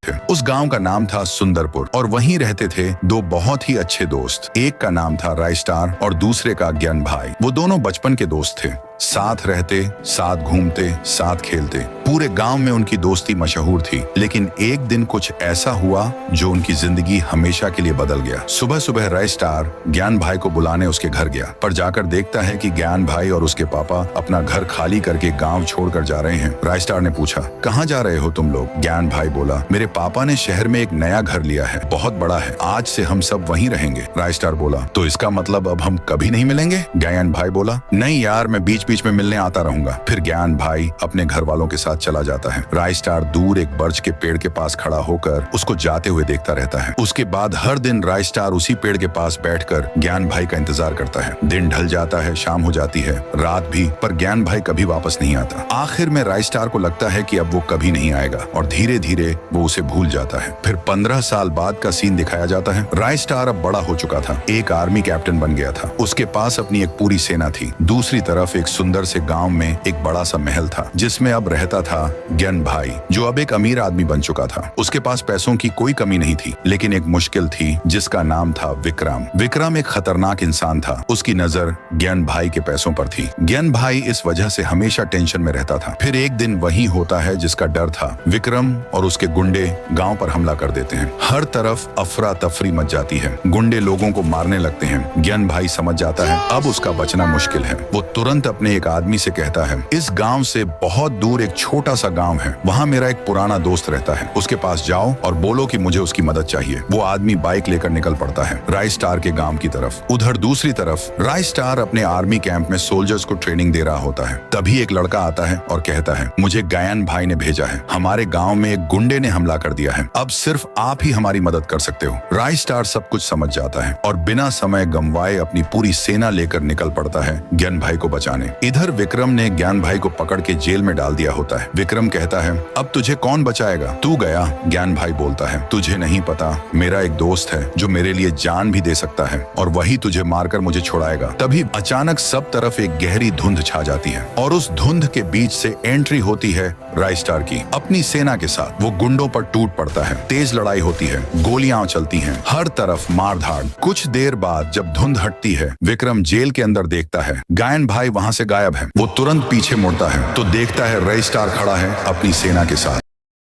थे। उस गांव का नाम था सुंदरपुर और वहीं रहते थे दो बहुत ही अच्छे दोस्त। एक का नाम था राइस्टार और दूसरे का ज्ञान भाई। वो दोनों बचपन के दोस्त थे, साथ रहते, साथ घूमते, साथ खेलते। पूरे गांव में उनकी दोस्ती मशहूर थी। लेकिन एक दिन कुछ ऐसा हुआ जो उनकी जिंदगी हमेशा के लिए बदल गया। सुबह सुबह राइस्टार ज्ञान भाई को बुलाने उसके घर गया, पर जाकर देखता है कि ज्ञान भाई और उसके पापा अपना घर खाली करके गांव छोड़कर जा रहे हैं। राइस्टार ने पूछा, कहाँ जा रहे हो तुम लोग? ज्ञान भाई बोला, मेरे पापा ने शहर में एक नया घर लिया है, बहुत बड़ा है, आज से हम सब वहीं रहेंगे। राइस्टार बोला, तो इसका मतलब अब हम कभी नहीं मिलेंगे? ज्ञान भाई बोला, नहीं यार, मैं बीच बीच में मिलने आता रहूंगा। फिर ज्ञान भाई अपने घर वालों के साथ चला जाता है। राइस्टार दूर एक बर्च के पेड़ के पास खड़ा होकर उसको जाते हुए देखता रहता है। उसके बाद हर दिन राइस्टार उसी पेड़ के पास बैठकर ज्ञान भाई का इंतजार करता है। दिन ढल जाता है, शाम हो जाती है, रात भी, पर ज्ञान भाई कभी वापस नहीं आता। आखिर में राइस्टार को लगता है कि अब वो कभी नहीं आएगा और धीरे धीरे वो उसे भूल जाता है। फिर 15 साल बाद का सीन दिखाया जाता है। राइस्टार अब बड़ा हो चुका था, एक आर्मी कैप्टन बन गया था। उसके पास अपनी एक पूरी सेना थी। दूसरी तरफ एक सुंदर से गांव में एक बड़ा सा महल था जिसमें अब रहता था ज्ञान भाई, जो अब एक अमीर आदमी बन चुका था। उसके पास पैसों की कोई कमी नहीं थी, लेकिन एक मुश्किल थी जिसका नाम था विक्रम। विक्रम एक खतरनाक इंसान था। उसकी नजर ज्ञान भाई के पैसों पर थी। ज्ञान भाई इस वजह से हमेशा टेंशन में रहता था। फिर एक दिन वही होता है जिसका डर था। विक्रम और उसके गुंडे गांव पर हमला कर देते हैं। हर तरफ अफरा तफरी मच जाती है। गुंडे लोगों को मारने लगते हैं। ज्ञान भाई समझ जाता है अब उसका बचना मुश्किल है। वो तुरंत अपने एक आदमी से कहता है, इस गांव से बहुत दूर एक छोटा सा गांव है, वहां मेरा एक पुराना दोस्त रहता है, उसके पास जाओ और बोलो कि मुझे उसकी मदद चाहिए। वो आदमी बाइक लेकर निकल पड़ता है राइस्टार के गांव की तरफ। उधर दूसरी तरफ राइस्टार अपने आर्मी कैंप में सोल्जर्स को ट्रेनिंग दे रहा होता है। तभी एक लड़का आता है और कहता है, मुझे ज्ञान भाई ने भेजा है, हमारे गाँव में एक गुंडे ने हमला कर दिया है, अब सिर्फ आप ही हमारी मदद कर सकते हो। राइस्टार सब कुछ समझ जाता है और बिना समय गंवाए अपनी पूरी सेना लेकर निकल पड़ता है ज्ञान भाई को बचाने। इधर विक्रम ने ज्ञान भाई को पकड़ के जेल में डाल दिया होता है। विक्रम कहता है, अब तुझे कौन बचाएगा? तू गया। ज्ञान भाई बोलता है, तुझे नहीं पता, मेरा एक दोस्त है जो मेरे लिए जान भी दे सकता है और वही तुझे मारकर मुझे छुड़ाएगा। तभी अचानक सब तरफ एक गहरी धुंध छा जाती है और उस धुंध के बीच से एंट्री होती है राइस्टार की अपनी सेना के साथ। वो गुंडों पर टूट पड़ता है। तेज लड़ाई होती है, गोलियां चलती हैं, हर तरफ मारधाड़। कुछ देर बाद जब धुंध हटती है, विक्रम जेल के अंदर देखता है ज्ञान भाई वहां से गायब है। वो तुरंत पीछे मुड़ता है तो देखता है राइस्टार खड़ा है अपनी सेना के साथ।